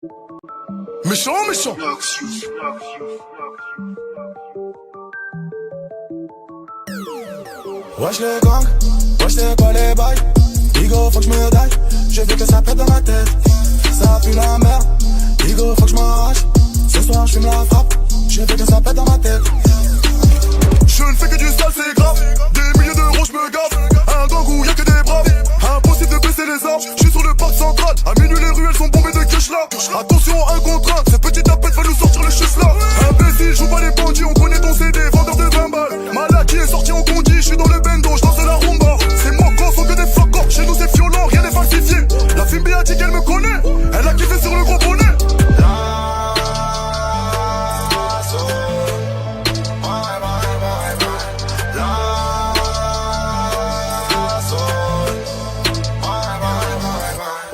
Méchant, méchant. Wesh les gangs, wesh c'est quoi les bails. Bigo faut que j'me daille, je veux que ça pète dans ma tête. Ça pue la merde, Bigo faut que j'm'arrache. Ce soir j'fume la frappe, je veux que ça pète dans ma tête. Je ne fais que du sale, c'est grave. Des milliers d'euros, j'me gave. Un gang où y'a que des braves. Impossible de baisser les armes. J'suis sur le parc central. À minuit, les ruelles sont bombées de cash là. Attention, un contre un. Ces petites tapettes va nous sortir le chef là. Imbécile, joue pas les bandits. On connaît ton CD, vendeur de 20 balles. Malade qui est sorti en condi. J'suis dans le bendo, j'danse la rumba. C'est moi quand sont que des flacons. Chez nous, c'est violent, rien n'est falsifié. La fille a dit qu'elle me connaît. Elle a kiffé sur le gros bonnet.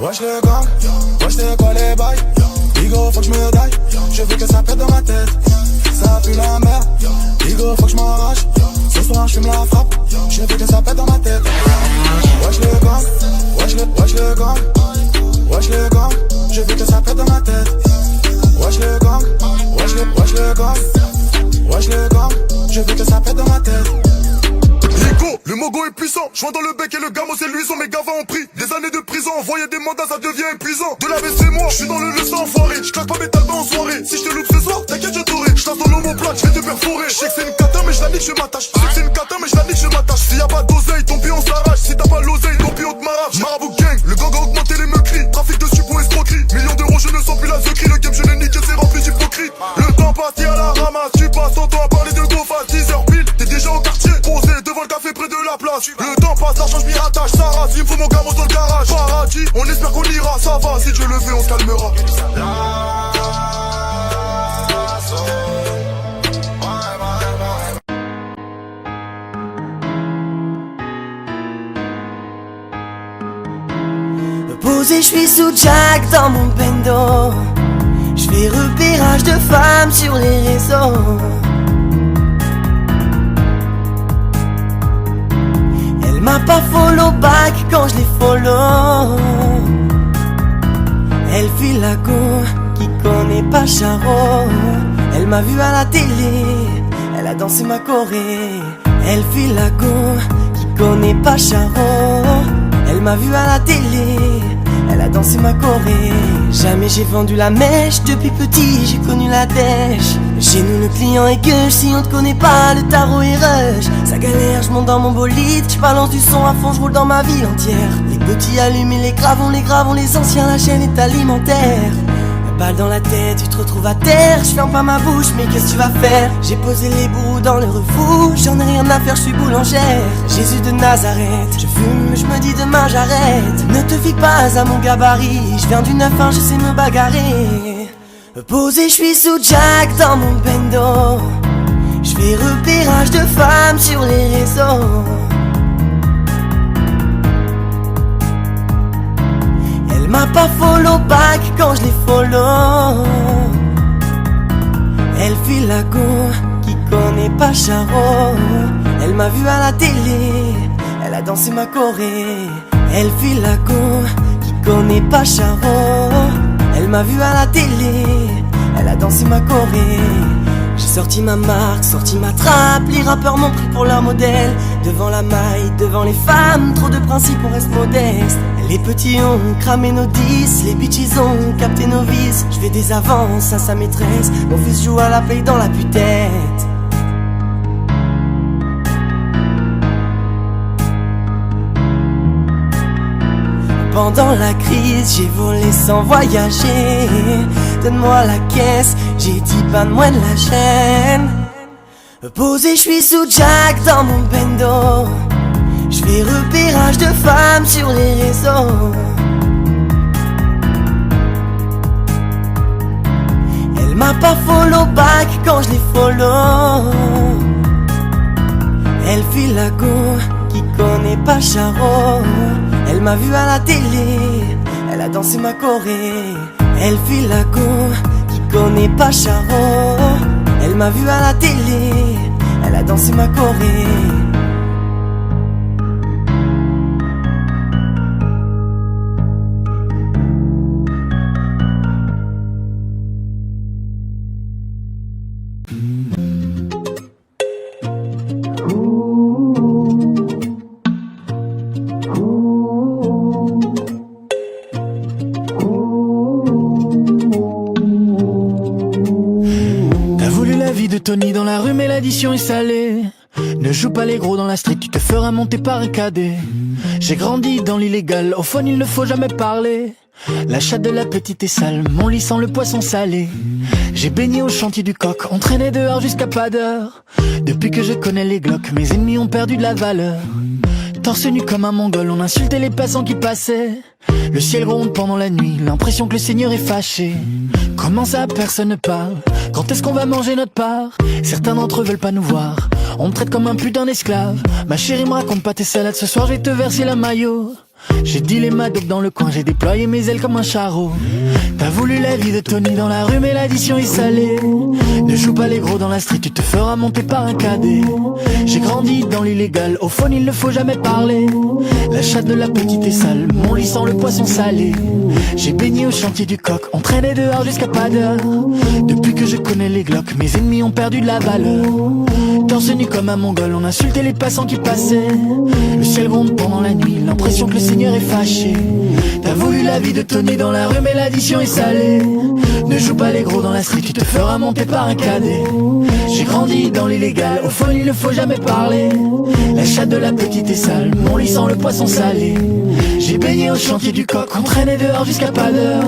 Wesh les gangs, wesh c'est quoi les bails. Bigo faut que j'me daille, je veux que ça pète dans ma tête. Ça pue la merde, Bigo faut que j'm'arrache. Ce soir j'fume la frappe, je veux que ça pète dans ma tête. Wesh les gangs, wesh les gangs, wesh les gangs, je veux que ça pète dans ma tête. Wesh les gangs, wesh les gangs, wesh les gangs, je veux que ça pète dans ma tête. Le mogo est puissant, je dans le bec et le gamo c'est luisant. Mes gavas ont pris des années de prison. Envoyer des mandats ça devient épuisant. De la baisse c'est moi, je suis dans le leçon enfoiré. Je claque pas mes talbans en soirée. Si je te loupe ce soir, t'inquiète je t'aurai. Je tape dans l'homoplate, je vais te perforer. Je sais que c'est une cata mais je la nique, je m'attache. Je sais que c'est une cata mais je la nique, je m'attache. S'il y a pas d'oseille, ton pied on s'arrache. Si t'as pas l'oseille, ton pied on te marave. Marabout gang, le gang a augmenté les meurtris. Trafic de suppos escroquerie. Millions d'euros, je ne sens plus la secrie. Le game je l'ai niqué, c'est rempli d'hypocrite. Le temps passe, t'es à la ramasse. Tu passes ton temps à parler de go face 10h pile. T'es déjà au quartier, posé devant le café près de la place. Le temps passe, l'argent je m'y rattache, ça rase, il me faut mon gamos dans le garage. Paradis, on espère qu'on ira, ça va, si Dieu le veut, on se calmera. Posé, je suis sous Jack dans mon bendo. Je fais repérage de femmes sur les réseaux. Elle m'a pas follow back quand je l'ai follow. Elle file la go qui connaît pas Charo. Elle m'a vu à la télé, elle a dansé ma choré. Elle file la go qui connaît pas Charo. Elle m'a vu à la télé, elle a dansé ma choré. Jamais j'ai vendu la mèche, depuis petit j'ai connu la dèche. Chez nous le client est gueuche, si on te connaît pas le tarot est rush. Ça galère, je monte dans mon bolide, je balance du son à fond, je roule dans ma ville entière. Les petits allument et les gravons, les anciens, la chaîne est alimentaire. Balle dans la tête, tu te retrouves à terre. Je ferme pas ma bouche, mais qu'est-ce que tu vas faire? J'ai posé les bourreaux dans le refuge. J'en ai rien à faire, je suis boulangère. Jésus de Nazareth, je fume, je me dis demain j'arrête. Ne te fie pas à mon gabarit, je viens du 9-1, je sais me bagarrer. Posé, je suis sous Jack dans mon bendo. Je fais repérage de femmes sur les réseaux. Elle m'a pas follow back quand je l'ai follow. Elle file la go qui connaît pas Charo. Elle m'a vu à la télé, elle a dansé ma choré. Elle file la go qui connaît pas Charo. Elle m'a vu à la télé, elle a dansé ma choré. J'ai sorti ma marque, sorti ma trappe. Les rappeurs m'ont pris pour leur modèle. Devant la maille, devant les femmes, trop de principes, on reste modeste. Les petits ont cramé nos 10, les bitches ont capté nos vices. Je fais des avances à sa maîtresse, mon fils joue à la play dans la putette. Pendant la crise, j'ai volé sans voyager. Donne-moi la caisse, j'ai dit pas de moins de la chaîne. Posé, je suis sous Jack dans mon bendo. Je fais repérage de femmes sur les réseaux. Elle m'a pas follow back quand je l'ai follow. Elle file la go qui connaît pas Charo. Elle m'a vu à la télé, elle a dansé ma choré. Elle file la go qui connaît pas Charo. Elle m'a vu à la télé, elle a dansé ma choré. vie de Tony dans la rue, mais l'addition est salée. Ne joue pas les gros dans la street, tu te feras monter par un cadet. J'ai grandi dans l'illégal, au phone il ne faut jamais parler. La chatte de la petite est sale, mon lit sent le poisson salé. J'ai baigné au chantier du coq, on traînait dehors jusqu'à pas d'heure. Depuis que je connais les glocks, mes ennemis ont perdu de la valeur. Torse nu comme un mongol, on insultait les passants qui passaient. Le ciel ronde pendant la nuit, l'impression que le Seigneur est fâché. Comment ça, personne ne parle? Quand est-ce qu'on va manger notre part? Certains d'entre eux veulent pas nous voir, on me traite comme un putain d'esclave. Ma chérie me raconte pas tes salades, ce soir je vais te verser la maillot. J'ai dealé ma dope dans le coin, j'ai déployé mes ailes comme un charreau. T'as voulu la vie de Tony dans la rue, mais l'addition est salée. Ne joue pas les gros dans la street, tu te feras monter par un cadet. J'ai grandi dans l'illégal, au phone il ne faut jamais parler. La chatte de la petite est sale, mon lit sent le poisson salé. J'ai baigné au chantier du coq, on traînait dehors jusqu'à pas d'heure. Depuis que je connais les glocks, mes ennemis ont perdu de la valeur. Torse nu comme un mongol, on insultait les passants qui passaient. Le ciel ronde pendant la nuit, l'impression que le Seigneur est fâché. T'as voulu la vie de Tony dans la rue, mais l'addition est salée. Ne joue pas les gros dans la street, tu te feras monter par un cadet. J'ai grandi dans l'illégal, au fond il ne faut jamais parler. La chatte de la petite est sale, mon lit sent le poisson salé. J'ai baigné au chantier du coq, on traînait dehors jusqu'à pas d'heure.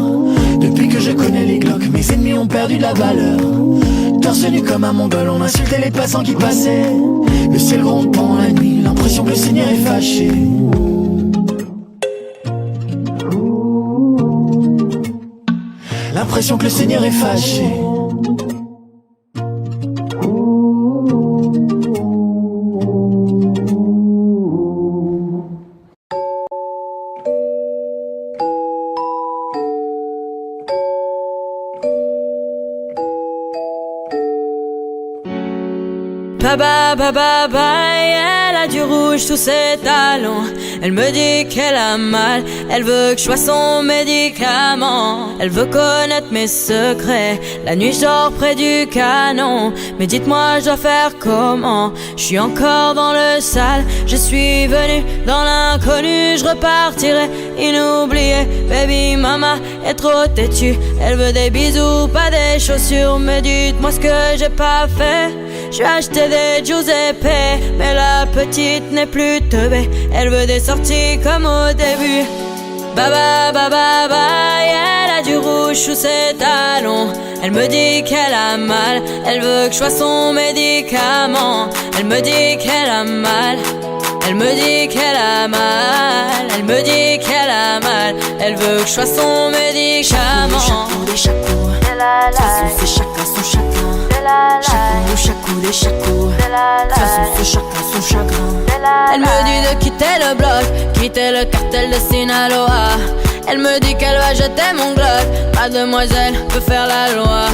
Depuis que je connais les glocks, mes ennemis ont perdu de la valeur. Torse nu comme un mongol, on insultait les passants qui passaient. Le ciel ronde pendant la nuit, l'impression que le Seigneur est fâché. L'impression que le Seigneur est fâché. Elle a du rouge sous ses talons. Elle me dit qu'elle a mal, elle veut que je sois son médicament. Elle veut connaître mes secrets, la nuit je dors près du canon. Mais dites-moi je dois faire comment? Je suis encore dans le sale, je suis venu dans l'inconnu. Je repartirai inoublié, baby mama est trop têtue. Elle veut des bisous, pas des chaussures. Mais dites-moi ce que j'ai pas fait. J'ai acheté des Giuseppe, mais la petite n'est plus teubée. Elle veut des sorties comme au début. Baba, baba, bye. Elle a du rouge sous ses talons. Elle me dit qu'elle a mal, elle veut que je sois son médicament. Elle me dit qu'elle a mal, elle me dit qu'elle a mal, elle me dit qu'elle a mal. Elle veut que je sois son médicament. Chaque coup, chaque coup, de toute façon c'est chacun son chacun. Chaque coup, de toute façon c'est chacun son chagrin. Elle me dit de quitter le bloc, quitter le cartel de Sinaloa. Elle me dit qu'elle va jeter mon glock, mademoiselle peut faire la loi.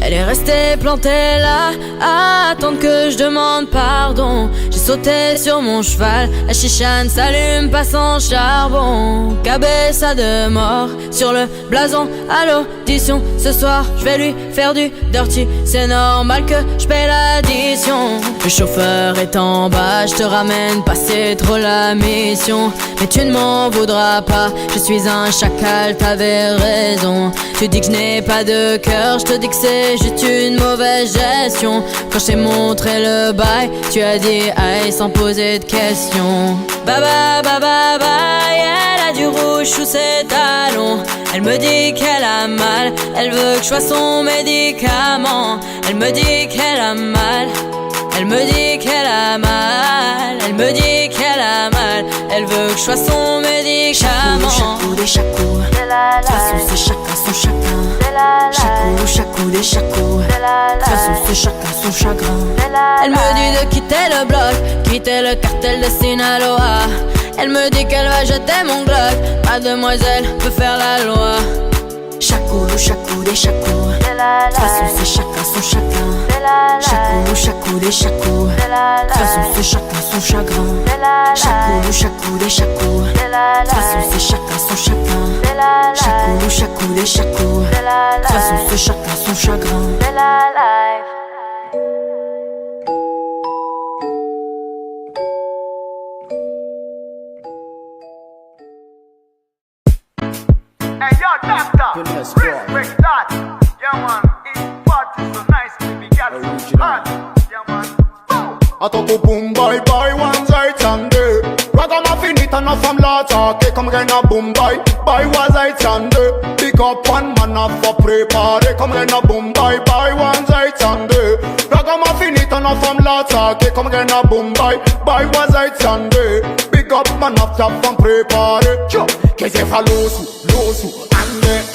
Elle est restée plantée là, à attendre que je demande pardon. J'ai sauté sur mon cheval, la chicha ne s'allume pas sans charbon. Cabessa de mort sur le blason à l'audition. Ce soir je vais lui faire du dirty, c'est normal que je paie l'addition. Le chauffeur est en bas, je te ramène pas, c'est trop la mission. Mais tu ne m'en voudras pas, je suis un chacal, t'avais raison. Tu dis que je n'ai pas de cœur, je te dis que c'est juste une mauvaise gestion. Quand je t'ai montré le bail, tu as dit aïe sans poser de questions. Baba, baba, bye. Elle a du rouge sous ses talons. Elle me dit qu'elle a mal, elle veut que je sois son médicament. Elle me dit qu'elle a mal, elle me dit qu'elle a mal, elle me dit qu'elle a mal. Elle veut que je sois son médicament. Chaque coup, de toute façon c'est chacun son chacun. Chaque coup, de toute façon c'est chacun son chagrin. Elle me dit de quitter le bloc, quitter le cartel de Sinaloa. Elle me dit qu'elle va jeter mon glock, mademoiselle peut faire la loi. Chaque coup, de toute façon c'est chacun son chacun. Chaque coup, de toute façon c'est chacun son chagrin. Chaque coup, de toute façon c'est chacun son chacun. Chaque coup, de toute façon c'est chacun son chagrin. Hey yo, doctor, respect that. Yeah man, it's party so nice. Atoko boom bye bye one night Sunday. Ragamuffin it and a from Lata. Come again a boom bye bye one night Sunday. Pick up one man up for prepare. Come again a boom bye bye one night Sunday. Ragamuffin it and a from Lata. Come again a boom bye bye one night Sunday. Pick up man up top from prepare. Que se fa losu ande.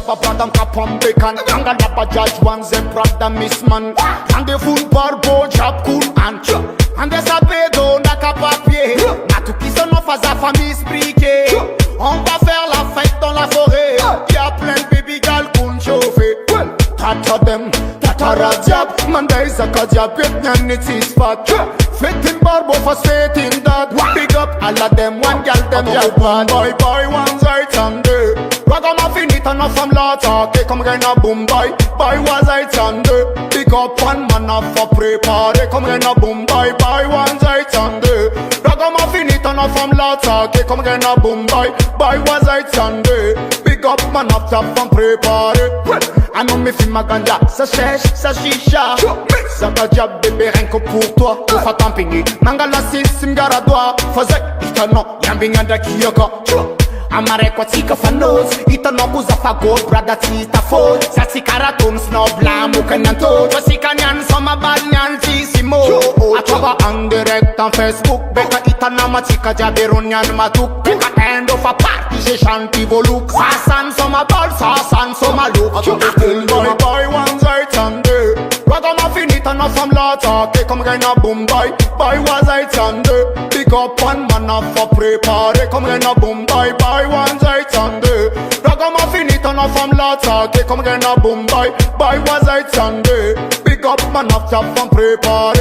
Badam kapam bekan Anga lapa judge one zem prada misman Ande full barbo jab cool Ande sa pedo na kapapie Na tout qui sonne en face à famille spriquée. On va faire la fête dans la forêt. Y'a plein de baby gal qu'on chauffer. Tata dem, tata radiab Monday zaka diabet nyan it is fat. Fit in barbo fast fit in that. Big up all of them one gal dem jab. Bye bye one night Sunday. Ragamuffin it and a from Lata. Come again a boom bye bye was I Sunday. Pick up one man up for prepare. Come again a boom bye bye one night Sunday. Ragamuffin it and a from Lata. Come again a boom bye bye was I Sunday. Pick up man up top from prepare. I know me fume ma ganja, ça cherche, ça chicha. Ça va diable bébé rien que pour toi. Ufa tampini, mangala sim garadwa. Faze, itano, yambinganda kiyoko. Amare kwa tika fanos Itano kuza fagot brada tita fo Sasi karaton snow blam ukananto Tosika nyan soma bad nyan tisimo Ataba ang direct on Facebook Beka itana matika jaberon nyan matuk Beka end of a party she shanti voluk Sasan soma bal sasan soma look Bye bye one night Sunday Ragamuffin it and a from Lata. Come again a boom bye bye was I Sunday. Pick up one man up for prepare. Come again a boom bye bye one night Sunday. Ragamuffin it and a from Lata. Come again a boom bye bye was I Sunday. Pick up man up top from prepare.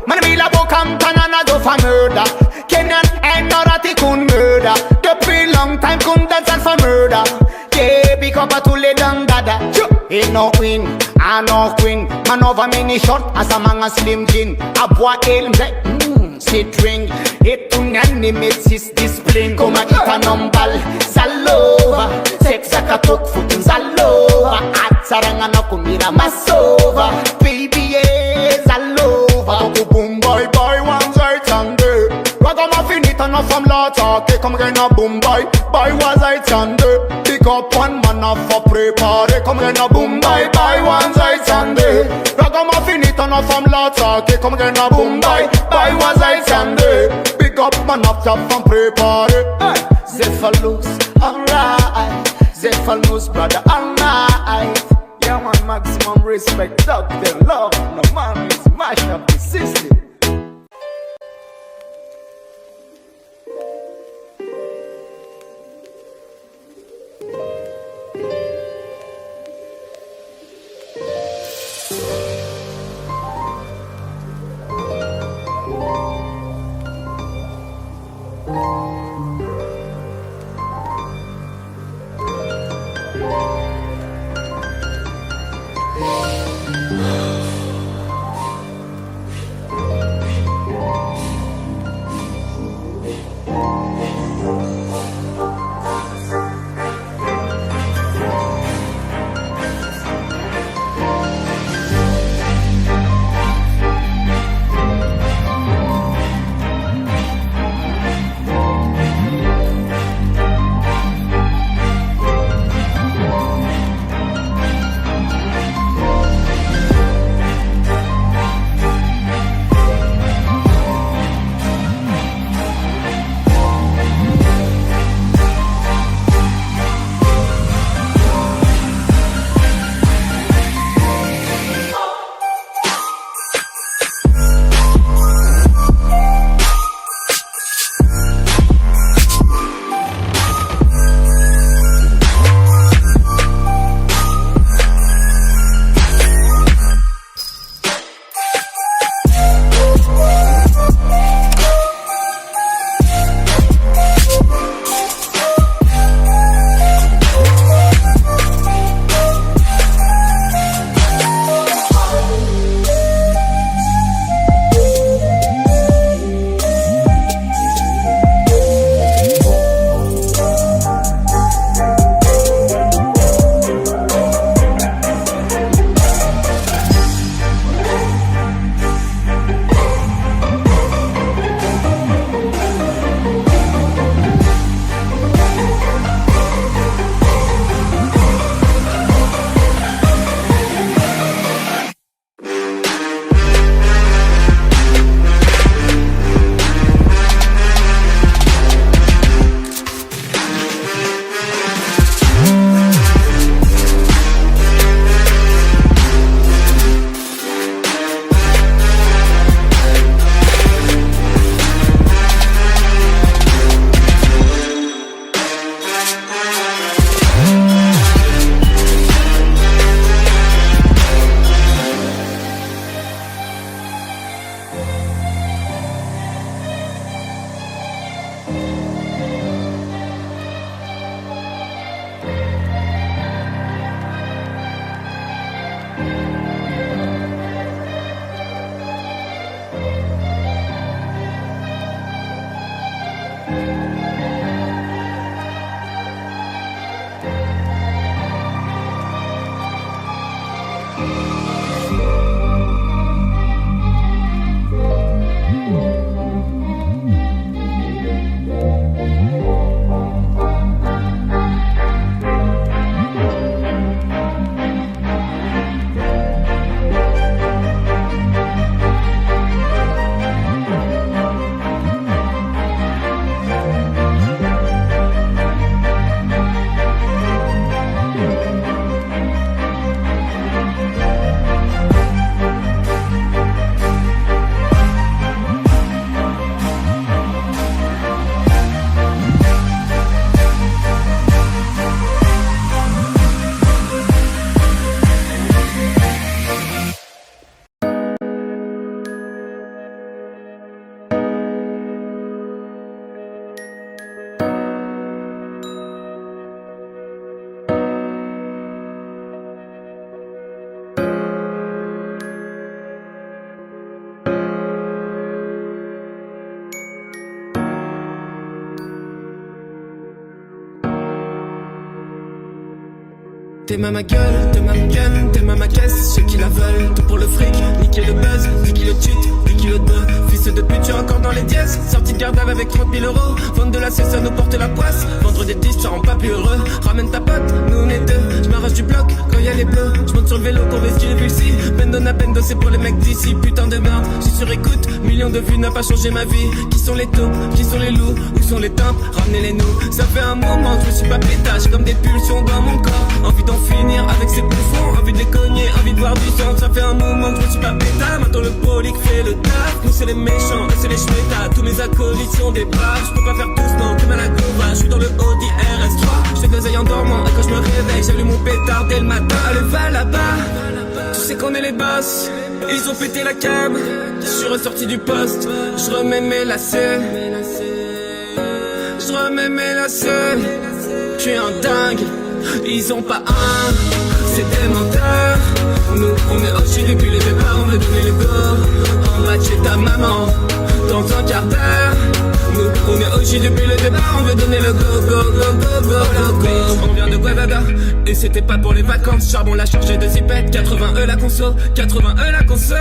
Man me la bokam tanana do for murder. Kenyan and Norati kun murder. Depuis long time kun dance for murder. Yeah, pick up a tule dang dada. Ain't no win, I no queen. Man over mini short as a man a slim jean. A boy elm that sit ring. It unanimous discipline. Come a ita nombal Zalova. Sex a katok foot Zalova. At sarangana kumira masova. Baby yeah Zalova. Go boom bye bye one night Sunday. Ragamuffin it and a from Lata. Come again a boom bye bye was I Sunday. Pick up one man up for prepare. Come again a boom bye bye one night Sunday. Ragamuffin it and a from Lata. Come again a boom bye bye was I Sunday. Pick up man up top from prepare. Zephalus, alright. Zephalus brother, alright. Yeah man, maximum respect, dog them love. No man is mash up the system. T'es ma gueule, t'es ma gun, t'es ma caisse, ceux qui la veulent. Tout pour le fric, niquer le buzz, 10 kilos de cheat, 10 kilos de bœuf. Fils de pute, tu es encore dans les dièses. Sorti de garde avec 30 000 euros. Vendre de la cesse, ça nous porte la poisse. Vendre des disques, ça rend pas plus heureux. Ramène ta pote, nous on est deux. J'm'arrache du bloc quand y'a les bleus. J'monte sur le vélo pour vestir les pulsis. Bendo, c'est pour les mecs d'ici. Putain de merde, j'suis sur écoute. Millions de vues n'a pas changé ma vie. Qui sont les taupes, qui sont les loups, où sont les timbres, ramenez-les nous. Ça fait un moment que je suis pas pétage. Comme des pulsions dans mon corps. Envie d'en finir avec ces bouffons. Envie de les cogner, envie de voir du sang. Ça fait un moment que je suis pas pétage. Maintenant le poli fait le taf. Nous c'est les méchants, eux c'est les schmétas. Tous mes acolytes sont des braves. Je peux pas faire doucement comme à la Gova. Je suis dans le Audi RS3. Je fais de l'oseille en dormant. Et quand je me réveille, j'allume mon pétard dès le matin. Allez va là-bas. Tu sais qu'on est les boss. Ils ont pété la cam. Je suis ressorti du poste. Je remets mes lacets. Je remets mes lacets. Je suis un dingue. Ils ont pas un. C'est des menteurs. Nous on est au-dessus depuis les départs. On veut donner le go. En bas de chez ta maman. Dans un quart d'heure. Nous on est au-dessus depuis le départ. On veut donner le go. On vient de Guadada. Et c'était pas pour les vacances. Charbon l'a chargé de zipette. 80 la conso. 80 la conso.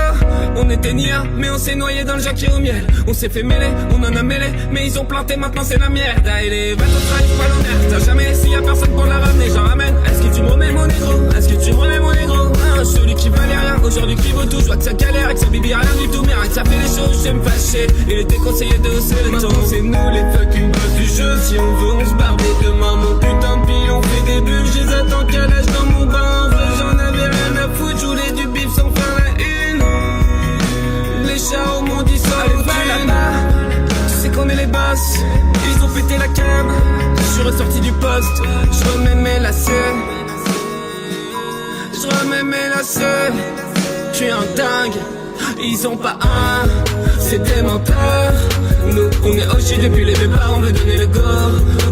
On était niais mais on s'est noyé dans le jacquier au miel. On s'est fait mêler, on en a mêlé. Mais ils ont planté, maintenant c'est la merde. Et les bateaux traînent pas l'honneur. T'as jamais essayé, y'a personne pour la ramener. J'en ramène. Est-ce que tu me remets mon négro? Est-ce que tu me remets mon négro? Celui qui valait rien, aujourd'hui qui vaut tout. Je vois que ça galère, avec sa bibi rien du tout. Mais rien que ça fait les choses, j'aime fâcher. Il était conseillé de hausser le temps. C'est nous les fucking boss du jeu. Si on veut, on se barre dès demain. Mon putain de pile, on fait des bulles. Je les attends qu'à l'âge dans mon bain. En vrai, j'en avais rien à foutre. Je voulais du bif sans faire la une. Les chats au monde, ils sont là-bas. Tu sais qu'on est les boss. Ils ont pété la cam. Je suis ressorti du poste. Je remets mes lacets. Je remets mes lacets. Je suis un dingue. Ils ont pas un. C'est des menteurs. Nous on est au-dessus depuis les départs. On veut donner le go.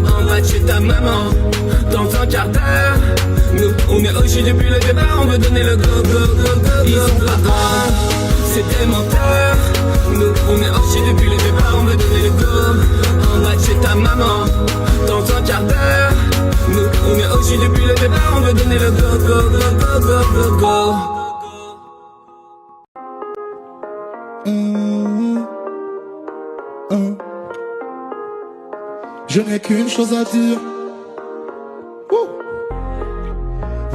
En bas de chez ta maman. Dans un quart d'heure. Nous on est au-dessus depuis le départ. On veut donner le go. Ils ont pas un. C'est des menteurs. Nous on est au-dessus depuis le départ. On veut donner le go. En bas de chez ta maman. Dans un quart d'heure. Nous on est au-dessus depuis le départ. On veut donner le go. Je n'ai qu'une chose à dire.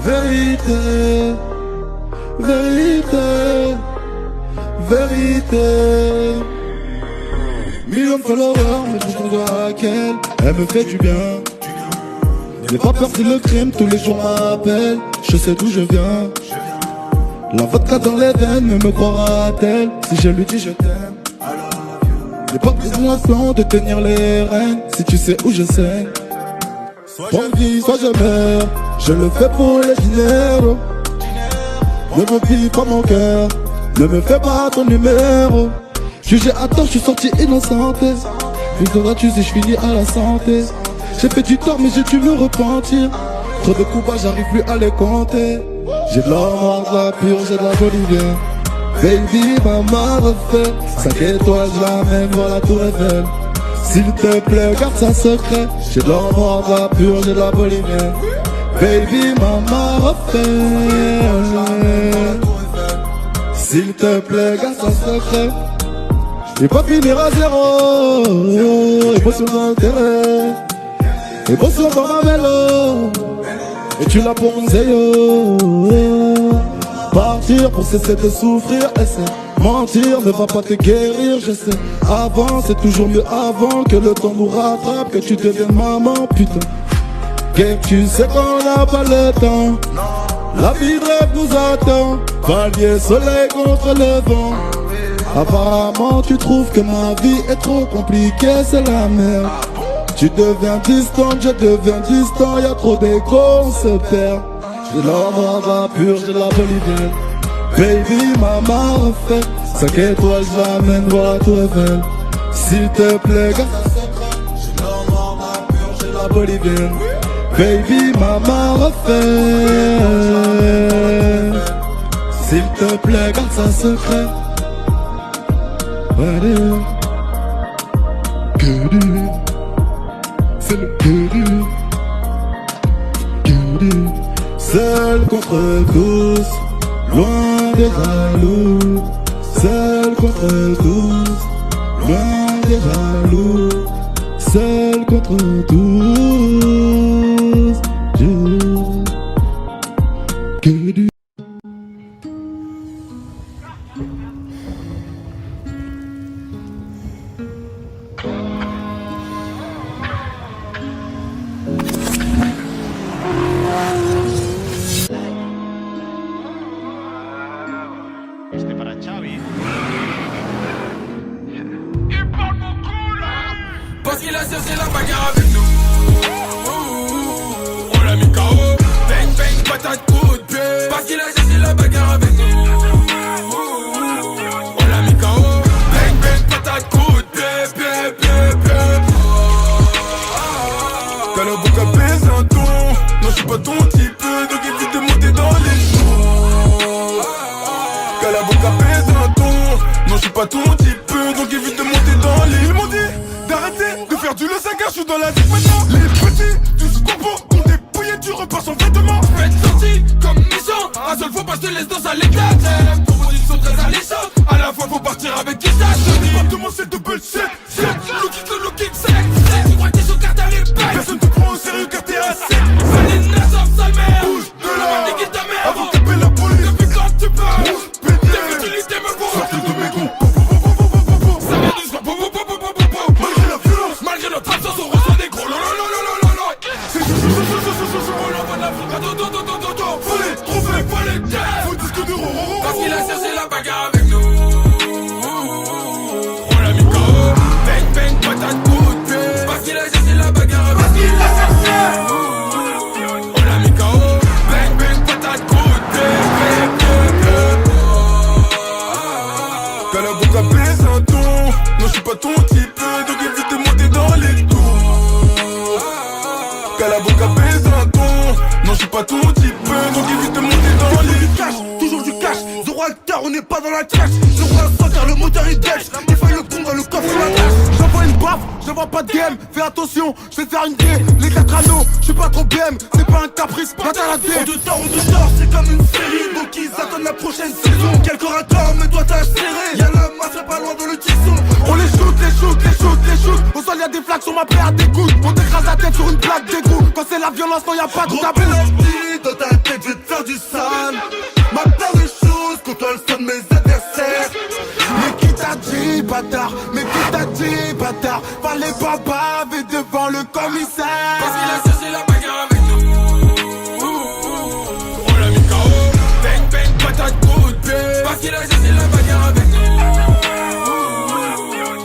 Vérité, vérité, vérité. Millions de followers, mais je trouve à qu'elle. Elle me fait du bien. N'aie pas peur si le crime tous les jours m'appelle. Je sais d'où je viens. La vodka dans les veines, ne me croira-t-elle si je lui dis je t'aime? N'aie pas besoin de tenir les rênes si tu sais où je sais. Soit je vis, soit je meurs. Je le fais pour les dinero. Ne me pille pas mon cœur. Ne me fais pas ton numéro. Jugé à tort, je suis sorti innocenté. Plus d'auras-tu si je finis à la santé. J'ai fait du tort mais j'ai dû me repentir. Trop de coups bas, j'arrive plus à les compter. J'ai de l'or, de la pure, j'ai de la bolivienne. Baby, maman refait 5 étoiles, je l'amène voir la tour Eiffel. S'il te plaît, garde ça secret. J'ai de l'or, de la pure, j'ai de la bolivienne. Baby, maman refait. S'il te plaît, garde ça secret. Je vais pas finir à zéro. Émotion d'intérêt. Émotion dans ma vélo. Et tu l'as pour yo. Partir pour cesser de souffrir, essaie. Mentir ne va pas te guérir, je sais. Avant, c'est toujours mieux avant que le temps nous rattrape, que tu deviennes maman, putain. Game, tu sais qu'on n'a pas le temps. La vie de rêve nous attend. Palier soleil contre le vent. Apparemment, tu trouves que ma vie est trop compliquée, c'est la merde. Tu deviens distant, je deviens distant, y'a trop d'écho, on se perd. J'ai de l'or pur, j'ai de la bolivienne. Baby, maman refait 5 étoiles, je l'amène voir la tour Eiffel. S'il te plaît, garde ça secret. J'ai de l'or pur, j'ai de la bolivienne. Baby, maman refait. S'il te plaît, garde ça secret. C'est le Seul contre tous, loin des jaloux. Seul contre tous, loin des jaloux. Seul contre tous, Dieu. Que du Parce qu'il a cherché la bagarre avec nous. On l'a mis KO. Bang bang, patate, coup de pied. Parce qu'il a cherché la bagarre avec nous. On l'a mis KO. Bang bang, patate, coup de pied, pied, pied, pied. Quand la boca pèse un ton, non je suis pas ton type, donc évite de monter dans les jours. Quand la boca pèse un ton, non je suis pas ton type, donc évite de monter dans les. Ils m'ont dit d'arrêter de faire du le 5 je suis dans la zig maintenant. Les petits du combo ont dépouillé du repas sans vêtements. Faites sorti comme méchant. Un seul fois pas je te laisse dans sa l'état. C'est la proposition très alléchante. À la fois faut partir avec qui ça. Je dis pas de moi c'est double set. Look it, sec. Tu crois que t'es sur carte à l'épaule. Personne te prend au sérieux car t'es assez. Salut Nassau, sale mère. Bouge de là. Niquer ta mère. Avant qu'appelle la police. Depuis quand tu parles. Bouge, pédé. Tes futilités me font. Sortez de mes goûts. Ça va doucement. Malgré la violence, Malgré notre absence, on reçoit des gros lololololololol. c'est On envoie de la foule. faut les trouver, Faut les taire. faut disque de roro. Parce qu'il a cherché la bagarre avec nous. On l'a mis KO. Bang bang, patate, coup de pied. Parce qu'il a cherché la bagarre avec nous. On l'a mis KO. Bang bang, patate, coup de pied. Quand la boca pèse un ton, non je suis pas ton type, donc évite de monter dans les tours. Quand la boca pèse un ton, non je suis pas ton type, donc évite de monter dans les cash, toujours du cash. Zéro acteur, on n'est pas dans la trash. Zéro à 100 car le moteur il dèche. Il faut le con dans le coffre la tâche. J'envoie une baffe, j'envoie pas de game. Fais attention, je vais te faire une guerre. Les 4 anneaux, je suis pas trop BM. C'est pas un caprice, pas à la dé. On de tort, c'est comme une série. Donc ils attendent la prochaine saison. Quelques raccords, mais toi t'as serré. Y'a la mafia pas loin dans le tisson. On les shoot, les shoot, les shoot, les shoot. Au sol y'a des flaques sur ma paire d'écoute. On t'écrase la tête sur une plaque d'égout. Quand c'est la violence, non y'a pas de tabou. Dans ta tête, je vais te faire du sale. Ma paire de choses, quand elle sonne mes adversaires. Mais qui t'a dit, bâtard? Mais qui t'a dit, bâtard? Fallait pas baver devant le commissaire. Parce qu'il a cherché la bagarre avec nous. On l'a mis KO. Bang bang, patate, coup de pied. Parce qu'il a cherché la bagarre avec nous.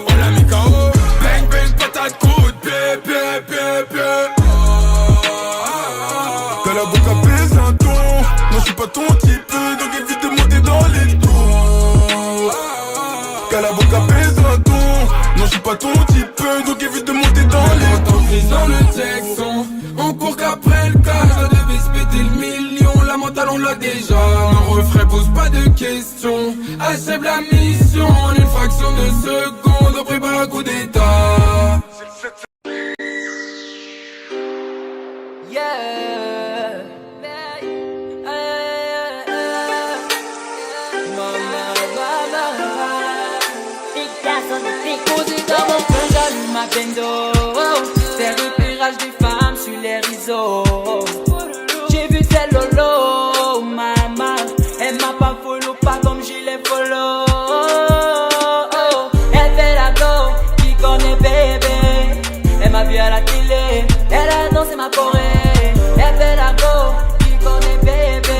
On l'a mis KO. Bang bang, patate, coup de pied, pied, pied, pied. Quand la boca pèse un ton, non je suis pas ton type, donc évite de monter dans les tours. Quand la boca pèse un ton, non je suis pas ton type, donc évite de monter dans les tours. Prise dans le Texan, on court qu'après le cas. Ça devait se péter le million, la mentale on l'a déjà. Mon refrain pose pas de questions, achève la mission en une fraction de seconde. On prépare un coup d'état. Yeah. Posé dans mon coin, j'allume ma bendo. C'est repérage des femmes sur les réseaux. J'ai vu celle lolo, maman. Elle m'a pas follow, pas comme je les follow. Elle fait la go, qui connaît bébé. Elle m'a vu à la télé, elle a dansé ma Corée. Elle fait la go, qui connaît bébé.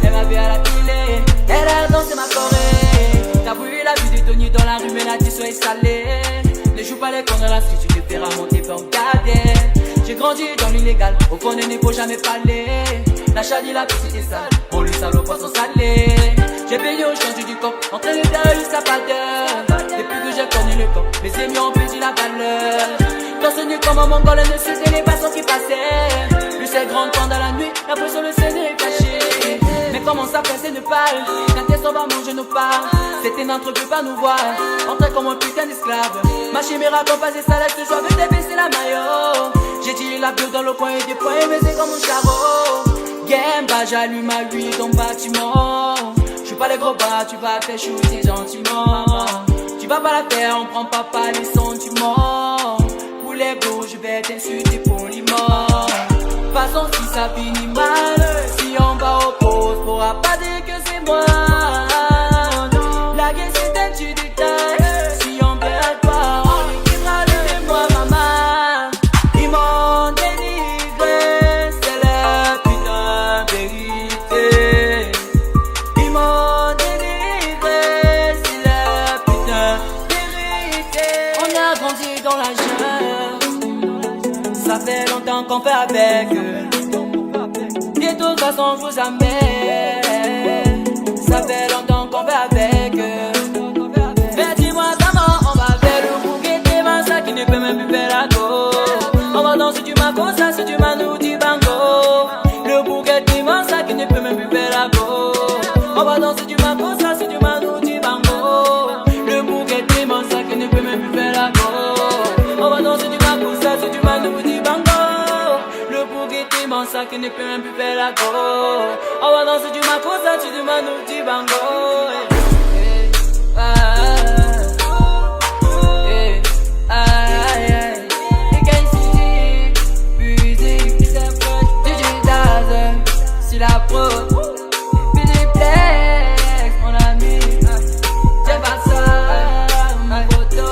Elle m'a vu à la télé, elle a dansé ma Corée. T'as voulu la vie de Tony dans la rue, mais la tissu est salée. Ne joue pas les cons dans la street, tu te feras monter pour regarder. J'ai grandi dans l'illégal, au fond il ne faut jamais parler. La chadie, la petite est sale, on lui sale au poisson salé. J'ai payé au change du corps, entraîné derrière lui sa valeur. Depuis que j'ai connu le corps, mes ennemis ont perdu la valeur. Quand ce nu comme un mongol, ne cessait les passants qui passaient. Plus c'est grand temps dans la nuit, la pression le Seigneur est caché. Mais comment ça presser ne parle, quand elle s'en va manger nos parts. C'était n'entre pas nous voir, entrer comme un putain d'esclave. Ma chiméra quand passer ça laisse toujours avec baisser la maillot. J'ai tiré la bulle dans le coin et des poings baisés comme un charreau. Yeah là j'allume ma huile dans le bâtiment. J'suis pas les gros bras, tu vas te faire shooter gentiment. Tu vas pas la faire, on prend pas les sentiments. Pour les beaux, je vais t'insulter poliment. Façon si ça finit mal, si on va au poste, pourra pas dire que c'est moi. La guerre c'est un tu détail, si on perd pas, on écrira de moi maman. Ils m'ont dénigré, c'est la putain vérité. Ils m'ont dénigré, c'est la putain vérité. On a grandi dans la jungle, ça fait longtemps qu'on fait avec eux. De toute façon, je vous amène. Ça fait longtemps qu'on fait avec eux. Mais dis-moi comment on va faire le bouquet des massas qui ne peut même plus faire la go. On va danser du maco, ça c'est du manou, du bango. Le bouquet des massas qui ne peut même plus faire la go. On va danser du maco, ça c'est du manou, du bango. Le bouquet des massas qui ne peut même plus faire la go. On va danser du maco, ça c'est du manou, du bango. Le bouquet des massas qui ne peut même plus faire la go. On va danser du maco, ça c'est du manou, du bango. La prod, Bidiplex, mon ami, j'ai pas ça, ma photo.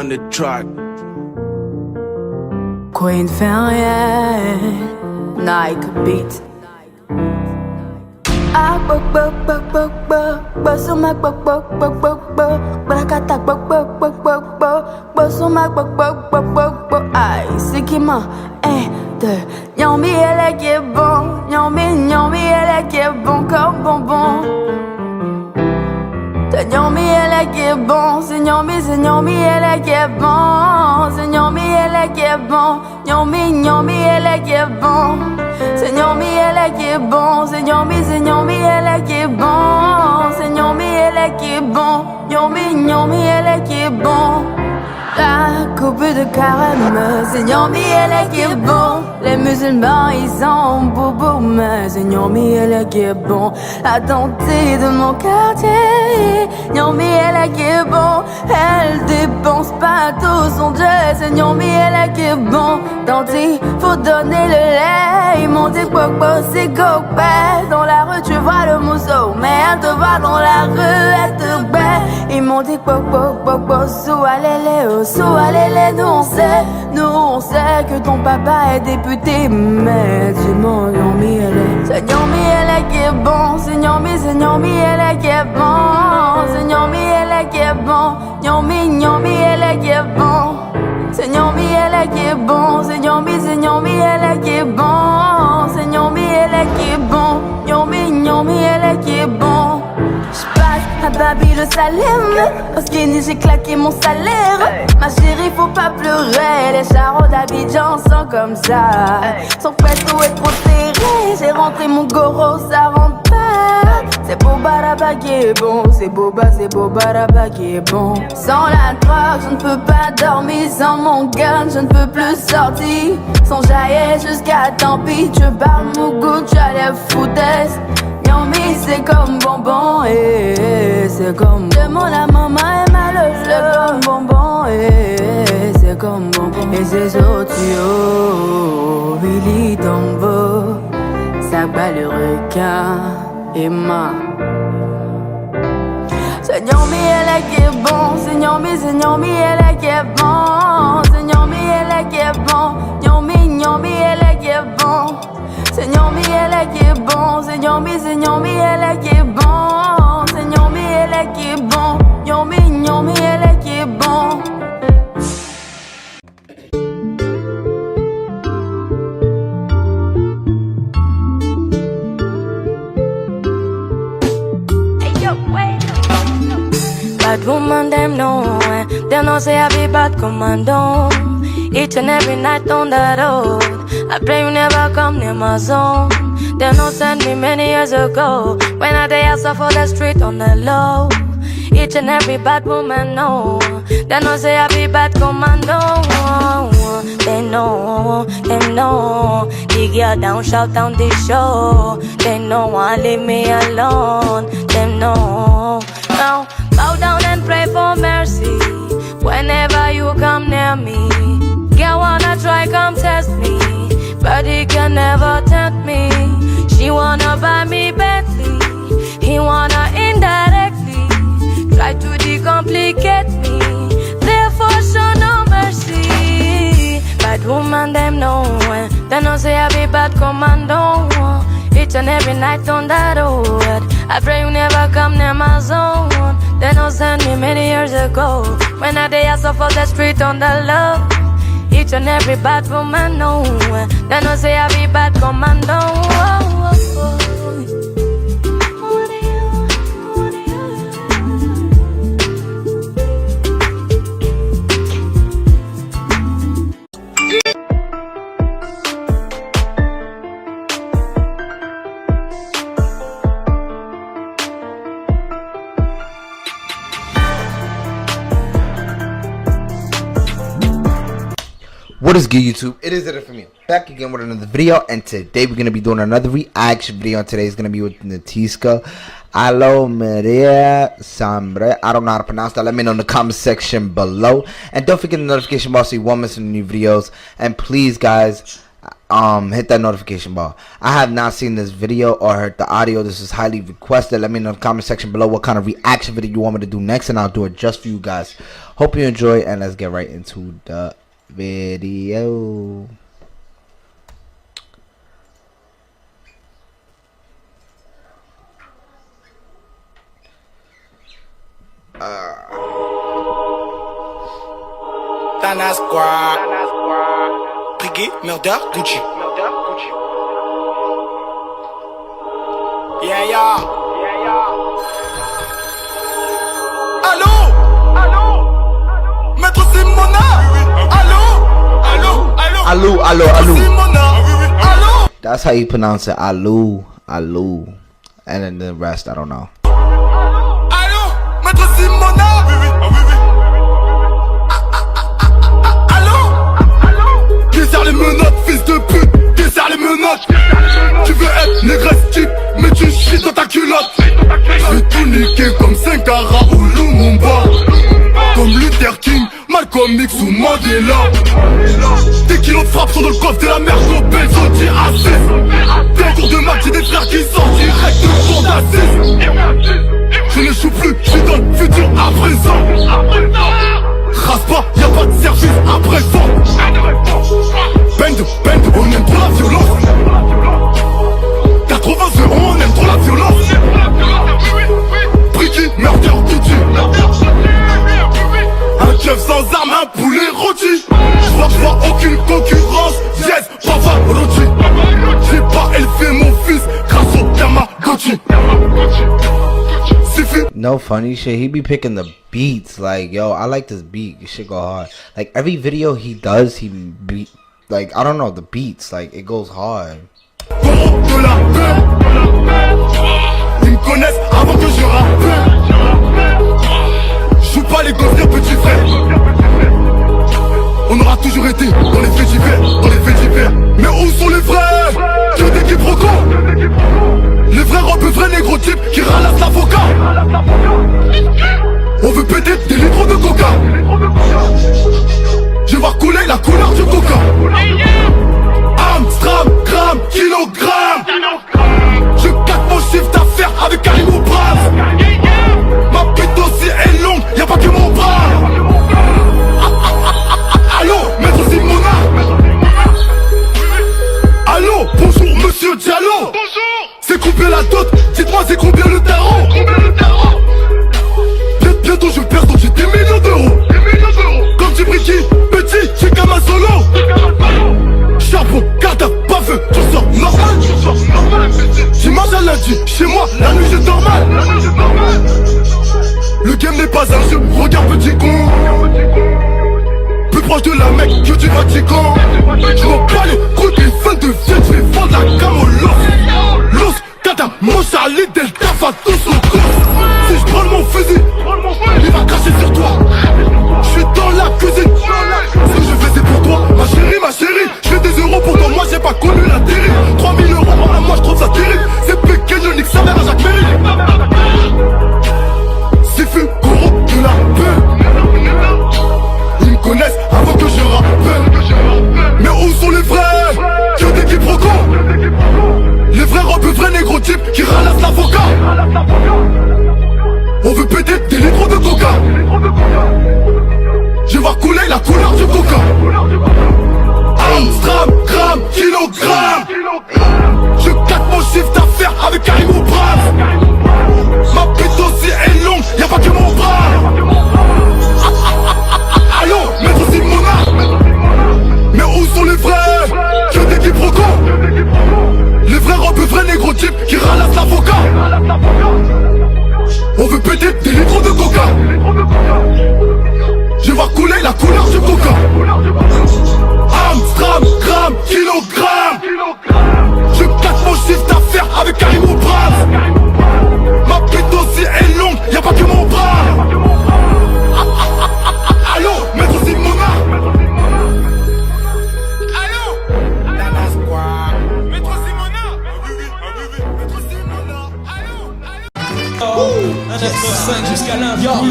on the track. Queen Ferrier, Nike Beat. Ah, bok bok bok bok bok, bosumak bok bok bok bok bok, brakata bok bok bok bok bok, bosumak bok bok bok bok bok. Aïe, c'est qui m'a 1, 2, Nyombi elle est qui est bon, Nyombi elle est qui est bon comme bonbon. Nyombi elle est qui est bon, c'est Nyombi elle est qui est bon, c'est Nyombi elle est qui est bon, Nyombi elle est qui est bon. C'est Nyombi elle est qui est bon, c'est Nyombi elle est qui est bon, c'est Nyombi elle est qui est bon, Nyombi elle est qui est bon. La coupe de carême, c'est Nyombi elle est qui est bon. Les musulmans ils sont boubou, mais c'est Nyombi elle est qui est bon. La tantée de mon quartier, Nyombi elle est qui est bon. Elle dépense pas tout son jet, c'est Nyombi elle est qui est bon. Tantée, faut donner le lait, ils m'ont dit popo c'est copain. Dans la rue tu vois le mousseau, mais elle te voit dans la rue, elle te baie. Ils m'ont dit popo sous allez, nous on sait que ton papa est député, mais dis-moi Nyombi elle est. C'est Nyombi elle est qui est bon, c'est Nyombi elle est qui est bon, c'est Nyombi elle est qui est bon, Nyombi elle est qui est bon. C'est Nyombi elle est qui est bon, c'est Nyombi elle est qui est bon, c'est Nyombi elle est qui est bon, Nyombi elle est qui est bon. J'passe à Babi le Salem, au skinny j'ai claqué mon salaire. Ma chérie faut pas pleurer, les charros d'Abidjan sont comme ça. Son pesto est trop serré, j'ai rentré mon goro, ça rentre pas. C'est Bobaraba qui est bon, c'est Bobaraba qui est bon. Sans la drogue je ne peux pas dormir, sans mon gun je ne peux plus sortir. Sans jaillir jusqu'à tant pis, tu barres mon goût, tu as les foutaises. Nyombi c'est comme bonbon, c'est comme demande à maman et mal, c'est comme bonbon, c'est comme bonbon. Et c'est Zotio, Billy Tombo, ça bat le requin et ma. C'est Nyombi elle est qui est bon, c'est Nyombi elle est qui est bon, c'est Nyombi elle est qui est bon, Nyombi elle est qui est bon. C'est Nyombi elle est qui est bon, c'est Nyombi elle est qui est bon, c'est Nyombi elle est qui est bon, Nyombi elle est qui est bon. Bad woman, them know, they know say I be bad commando. Each and every night on the road, I pray you never come near my zone. They know send me many years ago, when I day hustle for the street on the low. Each and every bad woman know, they know say I be bad commando. They know, the girl down shout down the show. They know won't leave me alone. They know, now bow down and pray for mercy whenever you come near me. Girl wanna try come test me, but he can never tempt me. She wanna buy me Bentley, he wanna indirectly try to decomplicate me. Therefore show no mercy. Bad woman them know, they know say I be bad commando. Each and every night on that road, I pray you never come near my zone. They know send me many years ago, when I day hustle for the street on the low. Each and every bad woman know, they know say I be bad commando. What is good, YouTube? It is it for me. Back again with another video, and today we're gonna be doing another reaction video. Today is gonna be with Natiska Alo Maria Sambre. I don't know how to pronounce that. Let me know in the comment section below, and don't forget the notification bell so you won't miss any new videos. And please, guys, hit that notification bell. I have not seen this video or heard the audio. This is highly requested. Let me know in the comment section below what kind of reaction video you want me to do next, and I'll do it just for you guys. Hope you enjoy, and let's get right into the video. Dana Squad, Briggy, Murder, Gucci. Yeah, yeah. Allô? Maître Simona? Allô? Simona? Allô? That's how you pronounce it. Alu. And then the rest, I don't know. Allô? Maître Simona? Desserre les menottes, fils de pute, desserre les menottes. Tu veux être négresse type, mais tu chies dans ta culotte. Je vais tout niquer comme Sankara ou Lumumba, comme Luther King, Malcolm X ou Mandela. Des kilos de frappe sont dans le coffre de la merde au Benzo assez. Des cours de match et des frères qui sortent direct de cours d'assises. Je n'échoue plus, je suis dans le futur à présent. Rase pas, y'a pas de service après ça. Bend, on aime trop la violence. 80 on aime trop la violence. Bricky, Murder, Gucci. Un keuf sans arme, un poulet rôti. J'vois aucune concurrence. Yes, Pavarotti. J'ai pas élevé mon fils grâce au Tamagotchi. No funny shit. He be picking the beats. Like, yo, I like this beat. This shit go hard. Like, every video he does, he beat. Like, I don't know, the beats. Like, it goes hard. De la peur. Ils me connaissent avant que je rappe. Joue pas les gosses, petit frère. On aura toujours été dans les faits divers, Mais où sont les vrais? Que des quiproquos. Les vrais robes, vrais négro types qui ralassent l'avocat. On veut péter des litres de coca. Je vais voir couler la couleur du coca. Amstram, gramme, kilogramme. Je capte mon chiffre d'affaires avec Karim ou Brave. Ma bite aussi est longue, y'a pas que mon bras. Allô, maître Simona. Allô, bonjour monsieur Diallo. C'est combien la dot? Dites-moi c'est combien le tarot? Bientôt je perds donc j'ai des millions d'euros. Comme dit Bricky, petit, j'ai comme un solo. Charbon, cadavre, pas feu, tu sors normal. Dimanche à lundi, chez moi, la nuit c'est normal. Le game n'est pas un jeu, regarde petit con. Plus proche de la Mecque que du Vatican. Je m'en bats les couilles des fans de fête, je vais vendre la gamme au Los, Kata, mon Charlie, Delta, va tous au gosse. Si je prends mon fusil, il va cracher sur toi. Je suis dans la cuisine. Ce que je fais c'est pour toi, ma chérie. Je fais des euros pour toi, moi j'ai pas connu la télé. 3000 euros en un mois, je trouve ça terrible. C'est pequeño, nique sa mère à Jacques Mérine. C'est fait gros de la peur. Ils me connaissent avant que je rappe. Mais où sont les vrais? Que des quiproquos. Les vrais robes, vrais négro types qui ralassent l'avocat. On veut péter des litres de coca. Je vais voir couler la couleur du coca. Amstram, gramme, kilogramme. Je capte mon chiffre d'affaires avec Karim ou Brave. Ma bite aussi est longue, y'a pas que mon bras. Allô, maître Simona. Mais où sont les vrais? Que des quiproquos. Les vrais robes, vrais négro types qui ralassent l'avocat. On veut péter des litres de coca. Je vais voir couler la couleur du coca. Amstram, gramme, kilogramme. Je capte mon chiffre d'affaires avec Karim ou Brave. Ma bite aussi est longue, y'a pas que mon bras. Allô, maître Simona. Allô, Dana Squad. maître Simona. Maître Simona. Allô. Un 995 jusqu'à l'infini. Un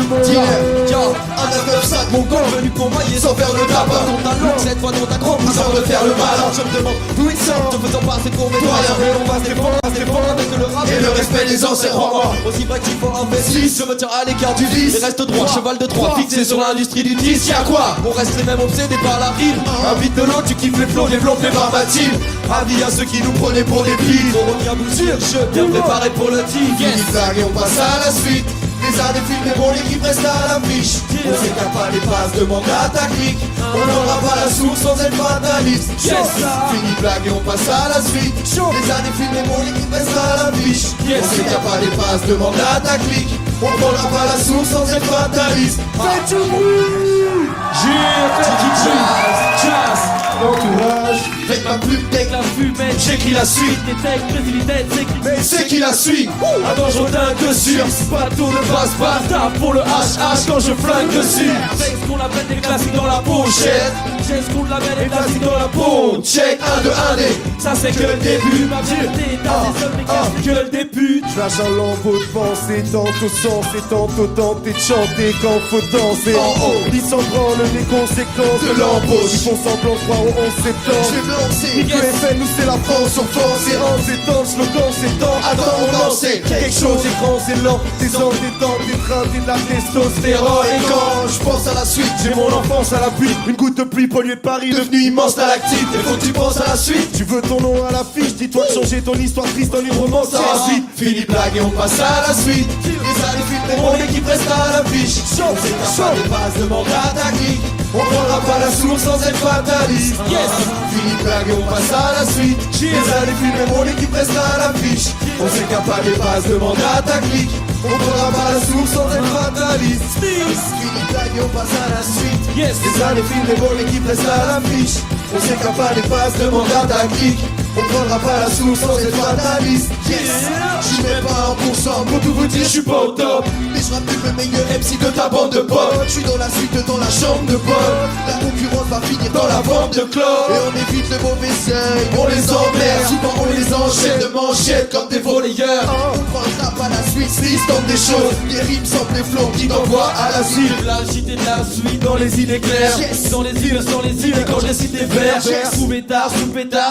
995, mon corps venu pour mailler sans faire le tabac. Dans ta langue, cette fois dans ta grande bouche sans me faire le malin. Je me demande d'où il sort, te faisant passer pour mes doyens. Mais on va se défendre avec le rap et le respect des anciens rois. Aussi vrai qu'il faut investir, je me tiens à l'écart du vice. Et reste droit, cheval de Troie, fixé sur l'industrie du 10. Y'a quoi? On reste les mêmes obsédés par la rime. Un beat de l'eau, tu kiffes les flots, développés par ma team. Avis à ceux qui nous prenaient pour des piles. On revient bout sûr, je bien préparé pour le team. Fini flag et on passe à la suite. Les années filmées, mon équipe reste à l'affiche. On s'écarte pas les passes, demande à ta clique. On n'aura pas la source sans être fataliste. Fini blague et on passe à la suite. Les années filmées, mon équipe reste à l'affiche. On s'écarte pas les passes, demande à ta clique. On prendra pas la source sans être fataliste. Faites du bruit. Jazz, l'entourage. Avec ma plume, avec la fumette, j'écris la suite. Des textes, présidents, mais c'est qui la suit. Un dangereux dingue dessus. Bateau ne passe pas, tape pour le HH quand je flingue dessus. Avec ce qu'on appelle des classiques dans la pochette. J'ai ce qu'on appelle des classiques dans la peau. Check 1 de 1 D, ça c'est que le début. Ma vérité, t'as des hommes, mais c'est que le début. Je lâche un lambeau de pensée, tantôt sens et tantôt tenter de chanter quand faut danser. En haut, ils s'en branlent les conséquences de l'embauche. Ils font semblant de croire au 11 septembre. Je vais me lancer, Nico FM, nous c'est la France en force. Et en c'est temps, le slogan c'est temps. Attends, on lance quelque chose est grand, c'est lent. Des ans, des temps, des trains, de la testostérone. Et quand je pense à la suite, j'ai mon enfance à la pluie. Une goutte de pluie polluée de Paris, devenu immense stalactite. Et quand tu penses à la suite, tu veux ton nom à l'affiche. Dis-toi de changer ton histoire triste en une romance à la suite. Fini blague et on passe à la suite. Les années filmées, mon équipe reste à l'affiche. On s'écarte pas des bases, demande à ta clique. On prendra pas la source sans être fataliste. Fini blague et on passe à la suite. Les années filmées, mon équipe reste à l'affiche. On s'écarte pas des bases, demande à ta clique. On prendra pas la source sans être fataliste. Fini blague et on passe à la suite. Les années filmées, mon équipe reste à l'affiche. On s'écarte pas des bases, demande à ta clique. On prendra pas la source sans être fataliste. J'y mets pas 1%, pour tout vous dire, je suis pas au top. Mais je rappelle le meilleur MC de ta bande de potes. Je suis dans la suite, dans la chambre de potes. La concurrence va finir dans la vente de clubs. Et on évite le mauvais seuil, on les emmerde. Souvent on les enchaîne de manchettes comme des volleyeurs. On prendra pas la suite, Sliss tente des choses. Des rimes sans des flots qui t'envoient à la suite. De la cité de la suite dans les idées claires. Dans les îles, et quand je cite des vers. Sous pétard,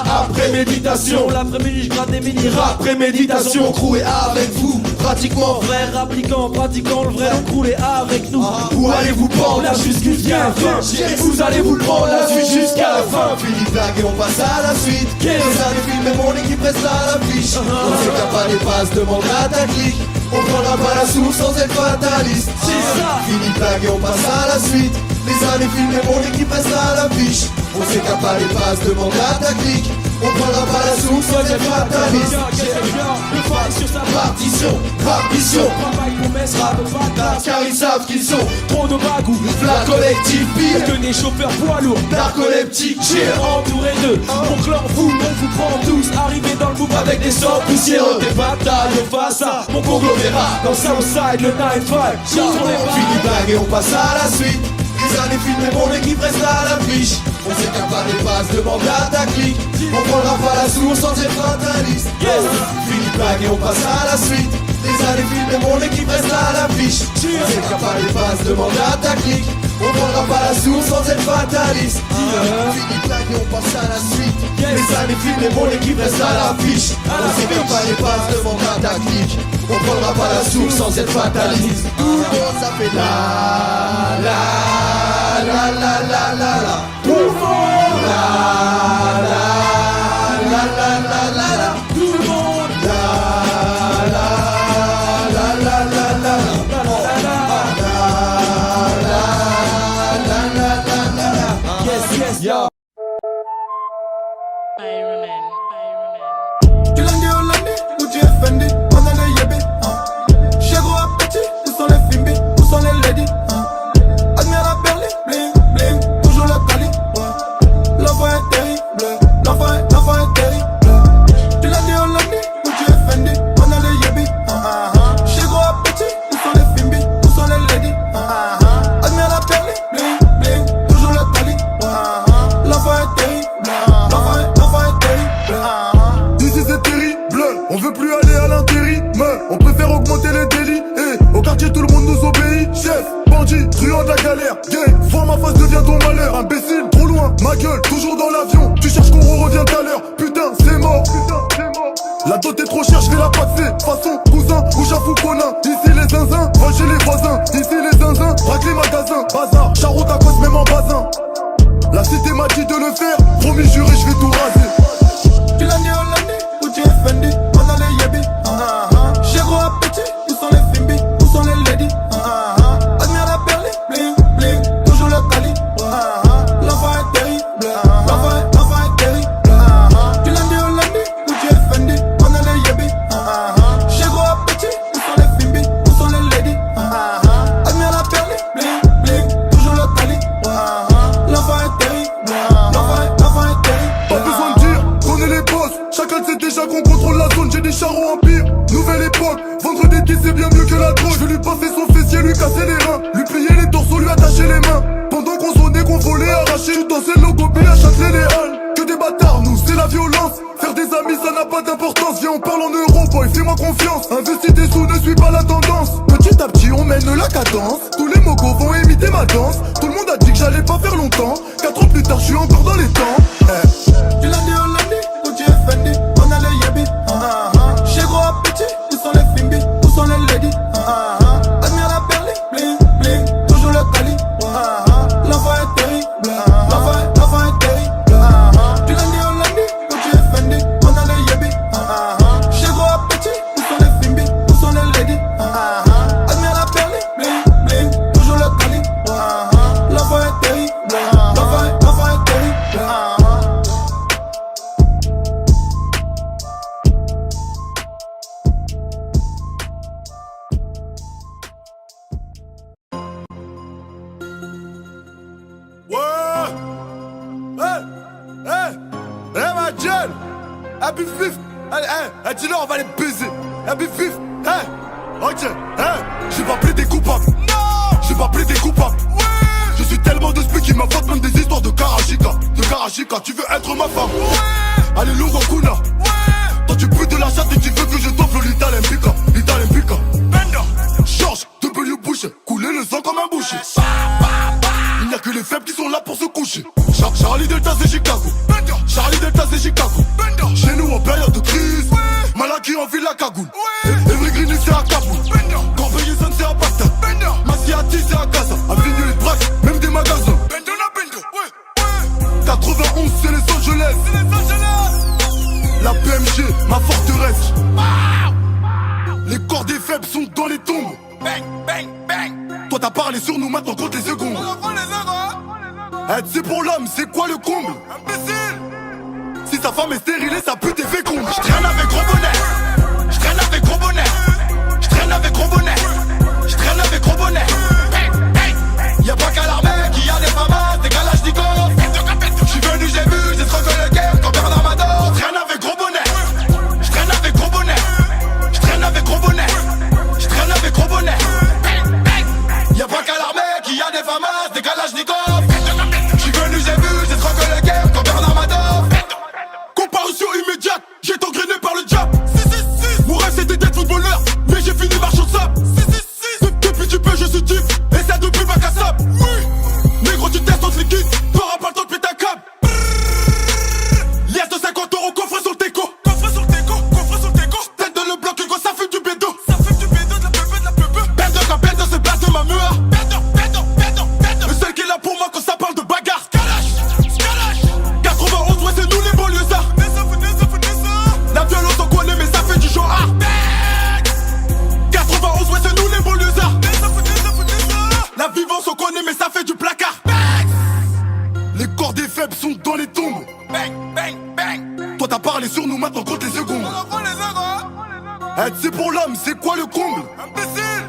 après méditation. L'après-midi je gratte des mini-rap, préméditation. Mon crew est avec vous, pratiquement frère, appliquant, pratiquant le vrai. Mon crew est avec nous. Où allez-vous prendre la jusqu'à la fin? Vous allez vous prendre la suite jusqu'à la fin. Fini blague et on passe à la suite. Les années filmées, mon équipe reste à l'affiche. On s'écarte pas les passes, demande à ta clique. On prendra pas la source sans être fataliste. Fini blague et on passe à la suite. Les années filmées, mon équipe reste à l'affiche. On s'écarte pas les passes, demande à ta clique. On prendra pas la source sans être fataliste. Le fight sur sa partition, travail, promesse, rap, bâtard. Car ils savent qu'ils sont trop de bagou. La collective pire que des chauffeurs poids lourds. Narcoleptiques, j'ai entouré d'eux. Mon clan fou, on vous prend tous. Arrivé dans le groupe avec des sorts poussiéreux. Des batailles face à mon conglomérat. Dans Southside, le 9-5. Fini blague et on passe à la suite. Les années filmées, mon équipe reste à l'affiche. On s'écarte pas des bases, demande à ta clique. On prendra pas la source sans être fataliste. Fini blague et on passe à la suite. Les années filmées, mon équipe reste à l'affiche. On s'écarte pas des bases, demande à ta clique. On prendra pas la source sans être fataliste. Fini blague et on passe à la suite. Les années filmées, mon équipe reste à l'affiche. On s'écarte pas des bases, demande à ta clique. On prendra pas la source sans être fataliste. Tout le monde ça fait la la la la la la la. Tout le monde la la la la la la la. Tout le monde la la la la la la la. Yes, yo. Tu l'as dit Hollandi ou tu es Fendi? On a les yébis, chez gros appétit, où sont les Fimbi? Où sont les ladies? Admire la perle, bling, bling. quartier tout le monde nous obéit. Chef, bandit, truand de la galère. Gay, voir ma face devient ton malheur. Imbécile, trop loin, ma gueule, toujours dans l'avion. Tu cherches qu'on revient tout à l'heure. Putain, c'est mort. La dot est trop chère, je vais la passer. Façon, cousin ou j'avoue conin. Ici les zinzins, va chez les voisins. Ici les zinzins, braque les magasins. Bazar, charreau ta cause même en basin. La cité m'a dit de le faire. Promis juré, je vais tout raser. Tu l'as dit Hollandi ou tu es Fendi? On a les yabis. J'ai gros appétit, où sont les Fimbi? Où sont les ladies? Admire la perle, bling bling, toujours le cali. L'enfant est terrible, l'enfant est terrible. Tu l'as dit Hollandi ou tu es Fendi? On a les yabis. J'ai gros appétit, où sont les Fimbi? Où sont les ladies? Admire la perle, bling bling, toujours le cali. L'enfant est terrible, l'enfant est terrible. Pas besoin de dire, connais les boss. Chacun sait déjà qu'on contrôle la zone. J'ai des charros empire, nouvelle époque. Vendre des disques c'est bien mieux que la drogue. Je vais lui passer son fessier, lui casser les reins, lui plier les torsos, lui attacher les mains. Pendant qu'on sonnait, qu'on volait, arraché. Je dansais le logo, à Châtelet les halles. Que des bâtards, nous c'est la violence. Faire des amis ça n'a pas d'importance. Viens on parle en euros, boy, fais-moi confiance. Investis tes sous, ne suis pas la tendance. Petit à petit on mène la cadence. Tous les mogos vont imiter ma danse. Tout le monde a dit que j'allais pas faire longtemps. 4 ans plus tard je suis encore dans les temps. Tu l'as dit Hollandi ou tu es Fendi? On a les yabis. J'ai gros appétit, où sont les Fimbi? Où sont les ladies? Admire la perle, bling bling, toujours le cali. L'enfant est terrible, l'enfant est terrible. Tu l'as dit Hollandi ou tu es Fendi? On a les yabis. J'ai gros appétit, où sont les Fimbi? Où sont les ladies? Admire la perle, bling bling, toujours le cali. L'enfant est terrible, l'enfant est terrible. Ma gueule. Bif bif. Allez, dis-leur on va les baiser. Bif bif. Ok. J'ai pas plaidé coupable. Non. J'ai pas plaidé coupable. Ouais. Je suis tellement de speak qui m'invente même des histoires de Karajika. De Karajika, tu veux être ma femme? Ouais. Allez, Louro Kuna. Ouais. Toi tu putes de la chatte et tu veux que je t'offre l'Italempika. L'Italempika. George W. Bush. Couler le sang comme un boucher. Il n'y a que les faibles qui sont là pour se coucher. Charlie Delta c'est Chicago. Charlie Delta c'est Chicago. Chez nous en période de crise. Malaki en ville la cagoule. Every Green c'est à Kaboul. Corbeil-Essonne c'est à Bagdad. Massiati c'est à Gaza. Avenue les braques, même des magasins. 91 c'est les Angeles. La PMG, ma forteresse. Les corps des faibles sont dans les tombes. Bang, bang, bang. Toi t'as parlé sur nous, maintenant compte les secondes. Être c'est pour l'homme, c'est quoi le comble? Imbécile. Si sa femme est stérile et sa pute est féconde. J'traîne avec gros bonnet. J'traîne avec gros bonnet. J'traîne avec gros bonnet. J'traîne avec gros bonnet. Y'a pas qu'à l'armée qu'il y a des famas, des kalachnikovs. J'suis venu, j'ai vu, j'ai trop que le game comme Bernard Mado. J'traîne avec gros bonnet. J'traîne avec gros bonnet. J'traîne avec gros bonnet. J'traîne avec gros bonnet. Y'a pas qu'à l'armée qu'il y a des famas, des kalachnikovs. J'suis venu, j'ai vu, j'ai trop que le game comme Bernard Mado. Comparution immédiate, j'ai été engrainé par le diable. Mon rêve c'était d'être footballeur, mais j'ai fini marchand de sable. Depuis tu peux, je suis type, et ça depuis bac à sable. Négro tu testes ton liquide, t'auras pas le temps de péter un câble. Liasse de 50 €, coffre sur le teco. Coffre sur le teco, coffre sur le teco. Tête de le bloc, Hugo, ça fait du bédo. Ça fait du bédo, de la pepe, de la pepe. Perdre quand perdre, c'est place de ma meur. Le seul qui est là pour moi quand ça parle de bagarre. Scalache, scalache. 91, ouais, c'est nous les banlieusards. La violence on connaît, mais ça fait du genre art. 91, ouais, c'est nous les banlieusards. La vivance on connaît, mais ça fait du placard. Les corps des faibles sont dans les tombes. Bang, bang, bang. Toi t'as parlé sur nous, maintenant compte les secondes. Être c'est pour l'homme, c'est quoi le comble? Imbécile.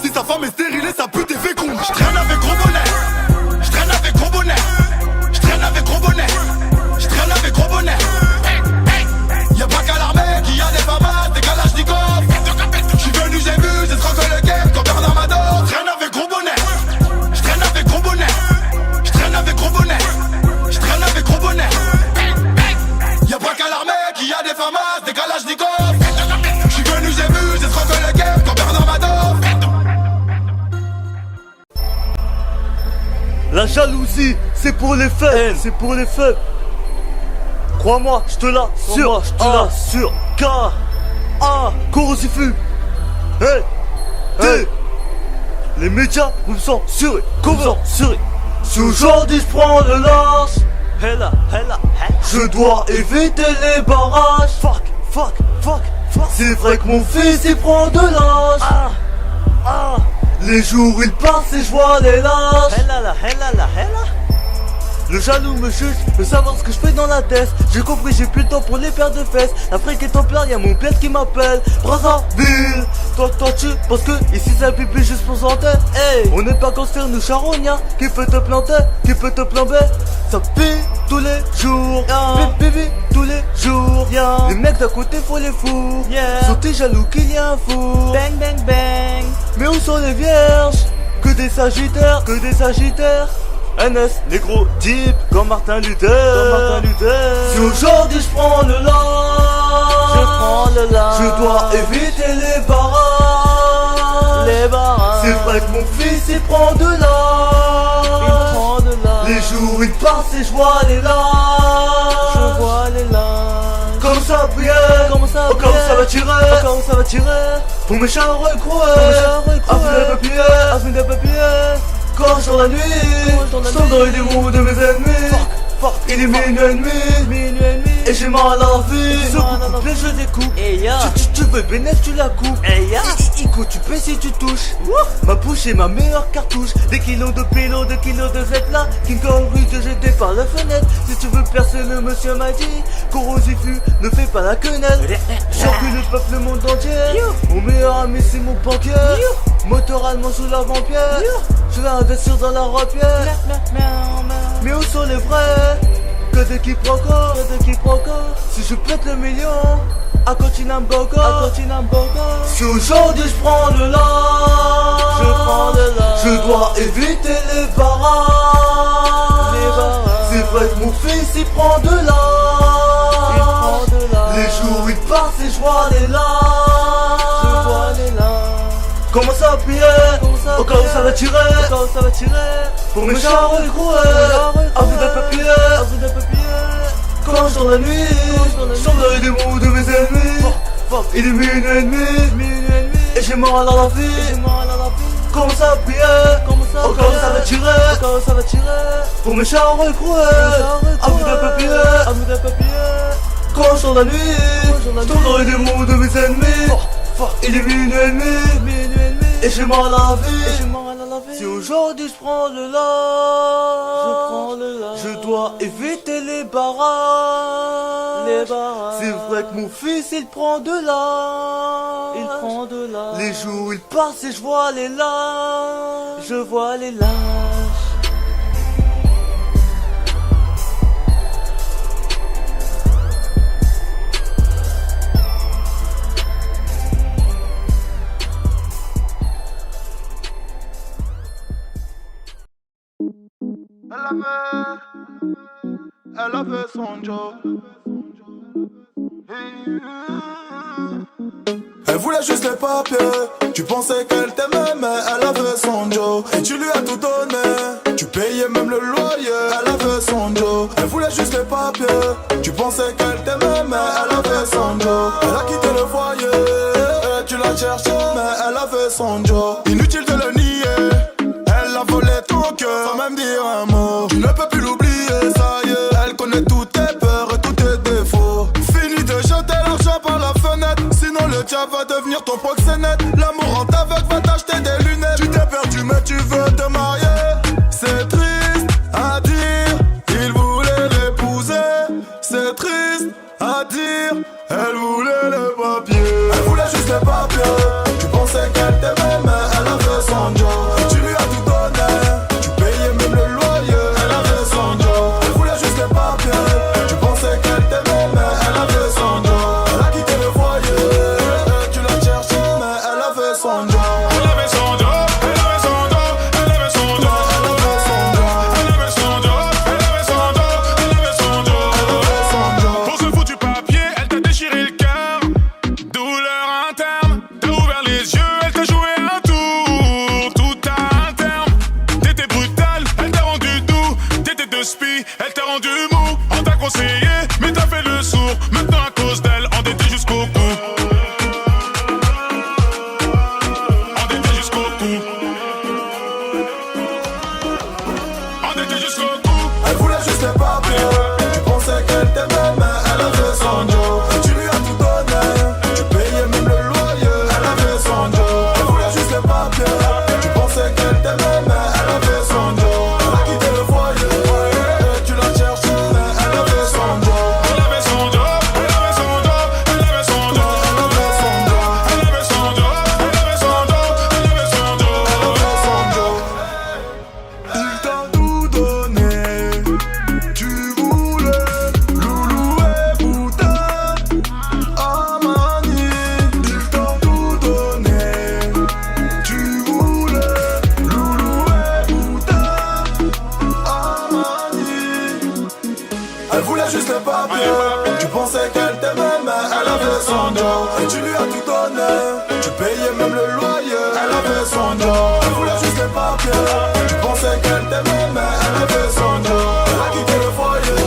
Si sa femme est stérile et sa pute est féconde. J'traîne avec gros bonnet. J'traîne avec gros bonnet. J'traîne avec gros bonnet. J'traîne avec gros bonnet. Y'a pas qu'à l'armée qu'il y a des famas, des kalachnikovs. J'suis venu, j'ai vu, j'ai trop que le game comme Bernard Mado. J'traîne avec gros bonnet. J'traîne avec gros bonnet. J'traîne avec gros bonnet. J'traîne avec gros bonnet. Y'a pas qu'à l'armée qu'il y a des famas, des kalachnikovs. J'suis venu, j'ai vu, j'ai trop que le game comme Bernard Mado. jalousie, c'est pour les faibles, c'est pour les faibles. Crois-moi, je te l'assure, K.A. Corrosifus. Hey, hey. Les médias vous censurez, censurez. Si aujourd'hui je prends le large, je dois éviter les barrages. Fuck. C'est vrai que mon fils il prend de l'âge. Les jours ils passent et je vois les lâches. Le jaloux me juge, veut savoir ce que je fais dans la tête. J'ai compris, j'ai plus le temps pour les paires de fesses. L'Afrique est en pleurs, y'a mon père qui m'appelle Brazzaville. Toi tu penses que ici c'est un pipi juste pour santé. Hey, on n'est pas construire nous charognat. Qui peut te planter, qui peut te plomber. Ça pique tous les jours, pipi tous les jours. Les mecs d'à côté faut les fous, sont-ils jaloux qu'il y a un fou. Bang bang bang. Mais où sont les vierges? Que des sagittaires, NS, négro, deep, comme Martin Luther. Si aujourd'hui je prends le large, je dois éviter les barrages. C'est vrai que mon fils il prend de l'âge. Les jours ils passent et je vois les lâches. Comme ça brille, comme ça va tirer. Pour mes chars recroués, avenue des papiers. Quand je la nuit, je tombe dans les roues de mes ennemis. Il est minuit et demi, et j'ai mal à la vie. Ce coup de je découpe. Tu veux bénéf, tu la coupes. Ico, tu paies si tu touches. Ma bouche est ma meilleure cartouche. Des kilos de pélo, 2 kilos de Z là. King Kong rue te jeter par la fenêtre. Si tu veux percer le monsieur m'a dit Corrosifus, ne fais pas la quenelle. J'encule le peuple, le monde entier. Mon meilleur ami c'est mon banquier. Moteur allemand sous l'avant-pied. Je vais investir dans la rapière. Mais où sont les vrais? Que des quiproquos. Si je pète le million, à Continambogo. Si aujourd'hui je prends le large, je dois éviter les barrages. C'est vrai que mon fils il prend de l'âge. Les jours ils passent et je vois les lâches. Commence à prier, au cas où ça va tirer. Pour mes chars recroués, avenue des papiers. Quand je tourne la nuit, je tombe dans les roues de mes ennemis. Il est minuit et demi, et j'ai mal à la vie. Commence à prier, au cas où ça va tirer. Pour mes chars recroués, avenue des papiers. Quand je tourne la nuit, je tombe dans les roues de mes ennemis. Il est minuit et demi, et j'ai mal à la vie. Si aujourd'hui je prends le large, je dois éviter les barrages. C'est vrai que mon fils il prend de l'âge. Les jours ils passent et je vois les lâches. Elle avait son job. Elle voulait juste les papiers. Tu pensais qu'elle t'aimait, mais elle avait son Joe. Et tu lui as tout donné. Tu payais même le loyer. Elle avait son Joe. Elle voulait juste les papiers. Tu pensais qu'elle t'aimait, mais elle avait son Joe. Elle a quitté le foyer. Et tu l'as cherché, mais elle avait son Joe. Inutile de le nier. Elle a volé ton cœur sans même dire un mot. Tu ne peux plus l'oublier, ça y est. Elle connaît toutes tes peurs et tous tes défauts. Fini de jeter l'argent par la fenêtre. Sinon le diable va devenir ton proxénète. L'amour en t'aveugle va t'acheter des lunettes. Tu t'es perdu mais tu veux te marier. C'est triste à dire, il voulait l'épouser. C'est triste à dire, elle voulait les papiers. Elle voulait juste les papiers. Tu pensais qu'elle t'aimait mais elle avait son job. Et tu lui as tout donné. Tu payais même le loyer. Elle avait son job. Elle voulait juste les papiers. Tu pensais qu'elle t'aimait mais elle avait son job. Elle a quitté le foyer. Tu l'as cherché mais elle avait son job. son job. Et tu lui as tout donné, tu payais même le loyer. Elle avait son job, elle voulait juste les papiers. Tu pensais qu'elle t'aimait mais elle avait son job. Elle a quitté le foyer,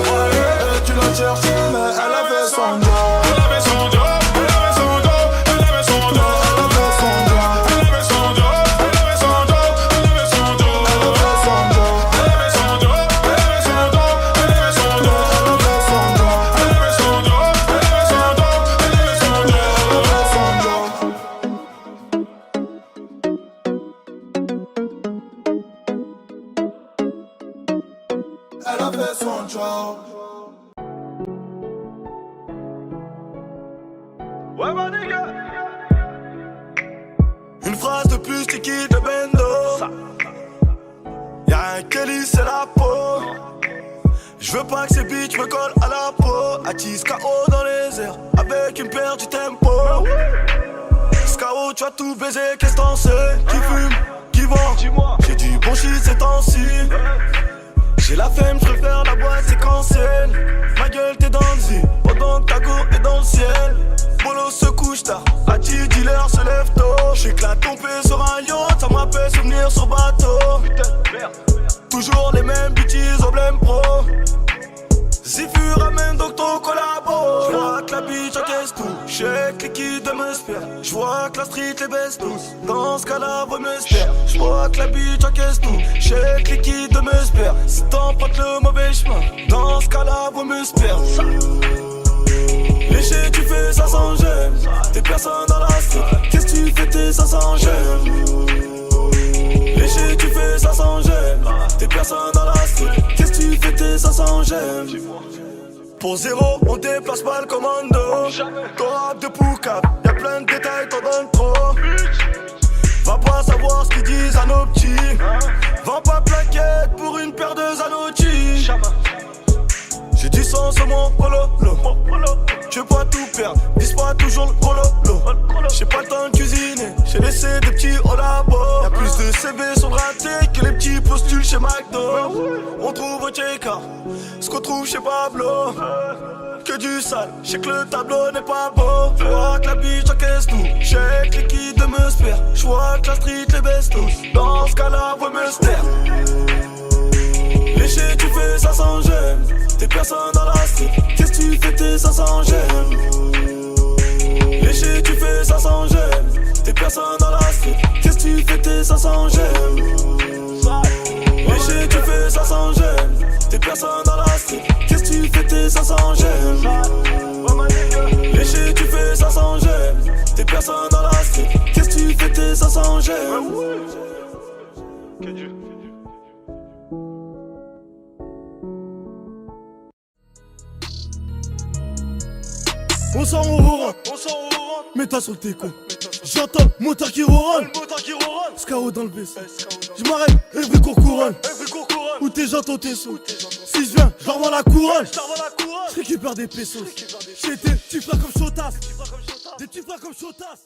et tu l'as cherché mais elle avait son job. Elle avait son job, elle avait son job, elle avait son job. Elle avait son job, elle avait son job, elle avait son job, elle avait son job. Elle avait son job, elle avait son job, elle avait son job, elle avait son job. Elle avait son job, elle avait son job, elle avait son job, elle avait son job. Elle avait son job. Ouais, ma nigga. Une phrase de plus, tu quittes le bendo. Y'a un Kelly, c'est la peau. J'veux pas que ces bitches me collent à la peau. Attise KO dans les airs, avec une paire du tempo. Skao, tu as tout baisé, qu'est-ce t'en sais? Qui fume, qui vend? J'ai du bon shit ces temps-ci. J'ai la flemme, je préfère la boîte séquentielle. Ma gueule t'es dans le zi, pendant que ta go est dans le ciel. Bolo se couche tard, Ati dealer se lève tôt. J'éclate ton P sur un yacht, ça me rappelle souvenir sur bateau. Toujours les mêmes bitches au blême pro. Zifu ramène donc ton collabo. J'vois que la bitch encaisse tout, j'sais que liquide me spère. J'vois que la street les baisse tous, dans ce cas-là vaut me spère. J'vois que la bitch encaisse tout, j'sais que liquide me spère. Si t'empruntes le mauvais chemin, dans ce cas-là vaut me spère. Léché tu fais ça sans gêne, t'es personne dans la street. Qu'est-ce que tu fais t'es ça sans gêne? Léché tu fais ça sans gêne, t'es personne dans la street. Qu'est-ce que tu fais t'es ça sans gêne? Pour zéro, on déplace pas le commando. Ton rap de poucave, y'a plein de détails, t'en donnes trop. Va pas savoir ce qu'ils disent à nos petits. Vends pas plaquette pour une paire de Zanotti. J'ai du sang sur mon polo. Je veux pas tout perdre, vise pas toujours le polo. J'ai pas le temps de cuisiner, j'ai laissé des petits au labo. Y'a plus de CV sur le raté que les petits postules chez McDo. On trouve au check-out ce qu'on trouve chez Pablo. Que du sale, j'sais que le tableau n'est pas beau. J'vois que la bitch encaisse tout, j'sais que l'équipe de me spère. J'vois que la street les baisse tous, dans ce cas-là vaut me staire. Léché tu fais ça sans gêne, t'es personne dans la street. Qu'est-ce que tu fais t'es ça sans gêne? Léché tu fais ça sans gêne, t'es personne dans la street. Qu'est-ce que tu fais t'es ça sans gêne? Léché tu fais ça sans gêne, t'es personne dans la street. Qu'est-ce que tu fais t'es ça sans gêne? Léché tu fais ça sans gêne, t'es personne dans la street. Qu'est-ce que tu fais t'es ça sans gêne? On s'en ronronne, mets-toi sur le déco. J'entends le moteur qui ronronne, Skao dans le vaisseau. J'm'arrête, every court couronne. Où tes j'entends tes sous. Si j'viens, j'leur vends la couronne. J'récupère des pesos. J'ai des petits frères comme Chotas. Des petits frères comme Chotas.